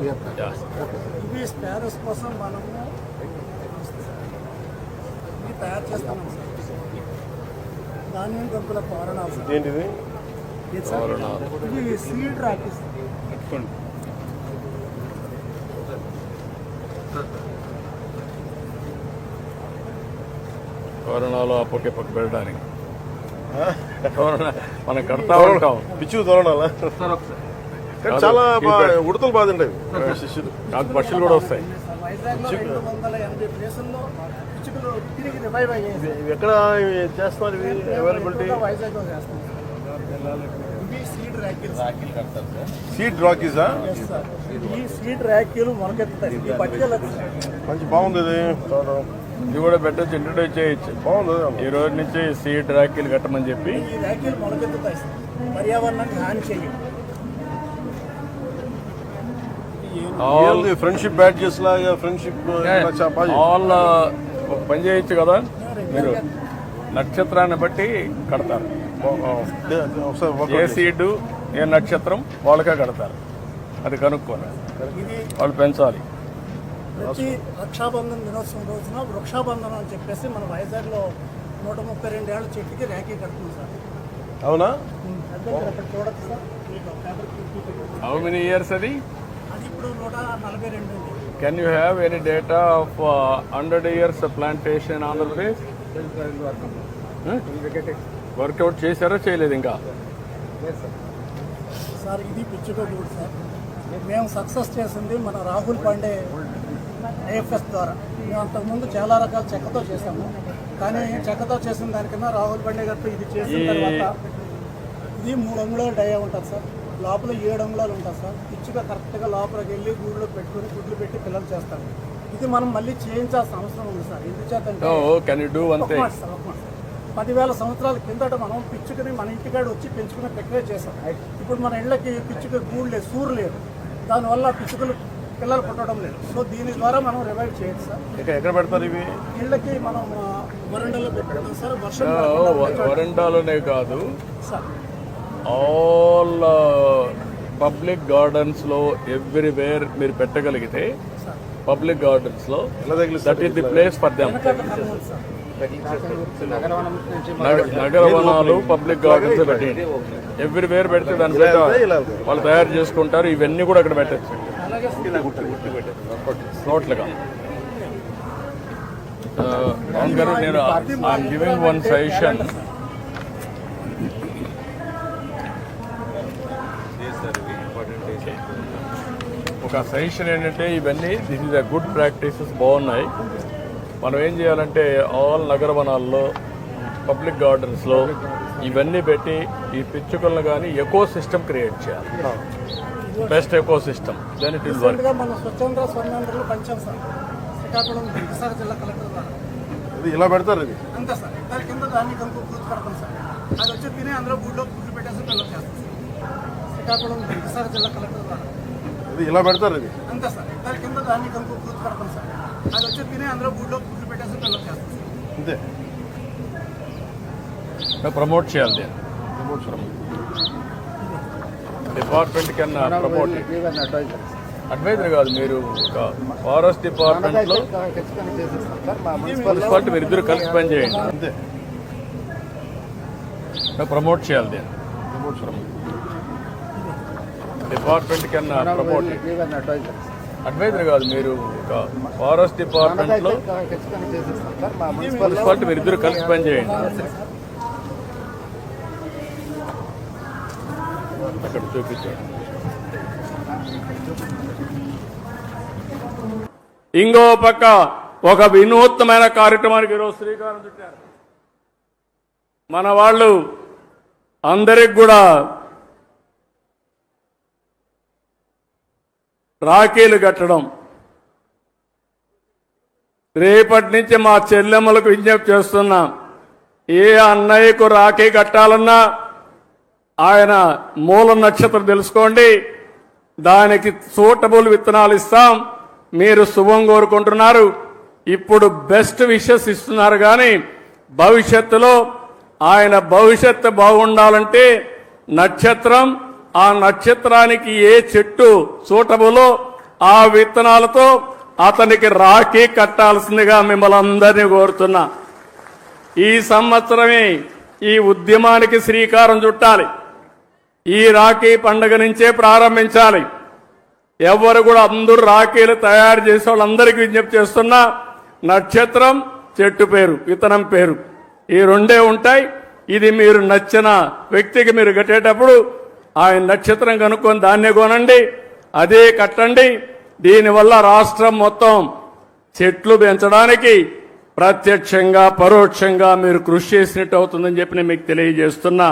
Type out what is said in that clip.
ఇవి స్పారోస్ కోసం మనము ఇవి తయారు చేస్తున్నాం సార్. ధాన్యం గంపుల తోరణాలు సార్. ఏంటిది? ఇది సీడ్ రాకేస్. తోరణాలు అప్పటికే పక్క పెట్టడానికి మనం కడతా ఉంటాం. పిచ్చి తోరణాలా? చాలా ఉడతలు బాధ ఉంటాయి. శిష్యులు నాకు పక్షులు కూడా వస్తాయి. వైజాగ్లో 280 ప్లేసుల్లో పిచ్చుకలు తిరిగి రివైవ్ అయ్యాయి. ఎక్కడ చేస్తున్నారు ఇవి? అవైలబిలిటీ వైజాగ్లో చేస్తాం. ఇవి సీడ్ ర్యాకిల్స్. సీడ్ రాకీసా? ఈ సీడ్ ర్యాకిల్ మొలకెత్తుతాయి. ఈ పట్టుకెళ్ళ మంచి బాగుంది ఇది. ఇది కూడా పెట్టచ్చు, ఇంట్రొడ్యూస్ చేయొచ్చు. బాగుంది. ఈ రోజు నుంచి సీడ్ ర్యాకిల్ కట్టమని చెప్పి. ఈ ర్యాకిల్ మొలకెత్తుతాయి సార్. పర్యావరణానికి హాని చేయవు. ఆల్ ఫ్రెండ్షిప్ బ్యాడ్జెస్ లాగా ఫ్రెండ్షిప్ ఆల్ పని చేయొచ్చు కదా. మీరు నక్షత్రాన్ని బట్టి కడతారు. ఏ సీడు ఏ నక్షత్రం వాళ్ళకే కడతారు. అది కనుక్కోరు, వాళ్ళు పెంచాలి. ప్రతి రక్షాబంధన్ దినోత్సవం రోజున వృక్షాబంధనం అని చెప్పేసి మన వైజాగ్లో 132 ఏళ్ళ చెట్టుకి ర్యాకీ కడుతుంది సార్. అవునా? అక్కడ చూడచ్చు సార్. హౌ మెనీ ఇయర్స్ అది? అది ఇప్పుడు 142 ఉంది. Can you have any data of 100 years plantation Andhra Pradesh? Work out చేశారా చేయలేదు ఇంకా? సార్ ఇది పిచ్చుక గూడు సార్. మేము సక్సెస్ చేసింది మన రాహుల్ పాండే ఐఎఫ్ఎస్ ద్వారా. మేము అంతకుముందు చాలా రకాల చెక్కతో చేసాము, కానీ చెక్కతో చేసిన దానికన్నా రాహుల్ పాండే గారితో ఇది చేసిన తర్వాత ఇది 3 అంగుళాలు డయా ఉంటుంది సార్. లోపల 7 అంగుళాలు ఉంటుంది సార్. పిచ్చుక కరెక్ట్గా లోపలికి వెళ్ళి గూడులో పెట్టుకుని గుడ్లు పెట్టి పిల్లలు చేస్తారు. ఇది మనం మళ్ళీ చేయించాల్సిన అవసరం ఉంది సార్. ఎందుచేతంటే 10,000 సంవత్సరాల కిందట మనం పిచ్చుకని మన ఇంటికాడ వచ్చి పెంచుకునే ప్రక్రియ చేస్తాం. ఇప్పుడు మన ఇళ్ళకి పిచ్చుక గూడు లేదు, సూరు లేదు. దానివల్ల పిచ్చుకలు పిల్లలు పుట్టడం లేదు. సో దీని ద్వారా మనం రివైవ్ చేయొచ్చు సార్. ఎక్కడ పెడతారు ఇవి? ఇళ్ళకి మనం వరండాలో పెట్టుకుంటాం సార్. వరండాలోనే కాదు, సార్ ఆల్ పబ్లిక్ గార్డెన్స్లో ఎవ్రీవేర్ మీరు పెట్టగలిగితే పబ్లిక్ గార్డెన్స్లో that is the place for them. నగరవనాలు పబ్లిక్ గార్డెన్స్ పెట్టండి. ఎవ్రీవేర్ పెడితే దాన్ని వాళ్ళు తయారు చేసుకుంటారు. ఇవన్నీ కూడా అక్కడ పెట్టచ్చు నోట్లుగా. నేను ఐఎమ్ గివింగ్ వన్ సజెషన్. ఒక సజెషన్ ఏంటంటే ఇవన్నీ this is a good practices, బాగున్నాయి. మనం ఏం చేయాలంటే ఆల్ నగరవనాల్లో పబ్లిక్ గార్డెన్స్లో ఇవన్నీ పెట్టి ఈ పిచ్చుకలను కానీ ఎకో సిస్టమ్ క్రియేట్ చేయాలి. Best ecosystem, then it will work. మన స్వచ్ఛంద స్వర్ణాంధ్రలో పంచాం సార్. శ్రీకాకుళం విశాఖ జిల్లా కలెక్టర్ ద్వారా ఇలా పెడతారు. ఇది అంతే సార్. దాని కింద దాన్ని కంపు పూర్తి పెడతాం సార్. అది వచ్చి తినే అందులో గుడ్లో గుడ్లు పెట్టేసి పిల్లలు చేస్తాం సార్. శ్రీకాకుళం విశాఖ జిల్లా కలెక్టర్ ద్వారా ఇలా పెడతారు. ఇది అంతే సార్. దాని కింద దాన్ని కంపు పూర్తి పెడతాం సార్. అది వచ్చి తినే అందులో గుడ్లో గుడ్లు పెట్టేసి పిల్లలు చేస్తాం సార్. అంతే. ప్రమోట్ చేయాలి. డిపార్ట్మెంట్ కన్నా ప్రమోట్ అడ్వైజర్ కాదు, మీరు ఫారెస్ట్ డిపార్ట్మెంట్లో మున్సిపాలిటీ మీరు ఇద్దరు కలిసి పని చేయండి. అంతే. ప్రమోట్ చేయాలి. డిపార్ట్మెంట్ కన్నా ప్రమోట్ అడ్వైజర్ కాదు, మీరు ఫారెస్ట్ డిపార్ట్మెంట్లో మున్సిపాలిటీ మీరు ఇద్దరు కలిసి పని చేయండి. అక్కడ చూపించండి. ఇంకో పక్క ఒక వినూత్నమైన కార్యక్రమానికి ఈరోజు శ్రీకారం చుట్టారు. మన వాళ్ళు అందరికి కూడా రాఖీలు కట్టడం. రేపటి నుంచి మా చెల్లెమ్మలకు విజ్ఞప్తి చేస్తున్నాం, ఏ అన్నయ్యకు రాఖీ కట్టాలన్నా ఆయన మూల నక్షత్రం తెలుసుకోండి, దానికి సూటబుల్ విత్తనాలు ఇస్తాం. మీరు శుభం కోరుకుంటున్నారు, ఇప్పుడు బెస్ట్ విషెస్ ఇస్తున్నారు. కానీ భవిష్యత్తులో ఆయన భవిష్యత్తు బాగుండాలంటే నక్షత్రం, ఆ నక్షత్రానికి ఏ చెట్టు సూటబులో ఆ విత్తనాలతో అతనికి రాఖీ కట్టాల్సిందిగా మిమ్మల్ని అందరినీ కోరుతున్నా. ఈ సంవత్సరమే ఈ ఉద్యమానికి శ్రీకారం చుట్టాలి. ఈ రాఖీ పండుగ నుంచే ప్రారంభించాలి. ఎవరు కూడా అందరూ రాఖీలు తయారు చేసే వాళ్ళందరికీ విజ్ఞప్తి చేస్తున్నా, నక్షత్రం చెట్టు పేరు, విత్తనం పేరు, ఈ రెండే ఉంటాయి. ఇది మీరు నచ్చిన వ్యక్తికి మీరు కట్టేటప్పుడు ఆయన నక్షత్రం కనుక్కొని దాన్నే కొనండి, అదే కట్టండి. దీనివల్ల రాష్ట్రం మొత్తం చెట్లు పెంచడానికి ప్రత్యక్షంగా పరోక్షంగా మీరు కృషి చేసినట్టు అవుతుందని చెప్పి నేను మీకు తెలియజేస్తున్నా.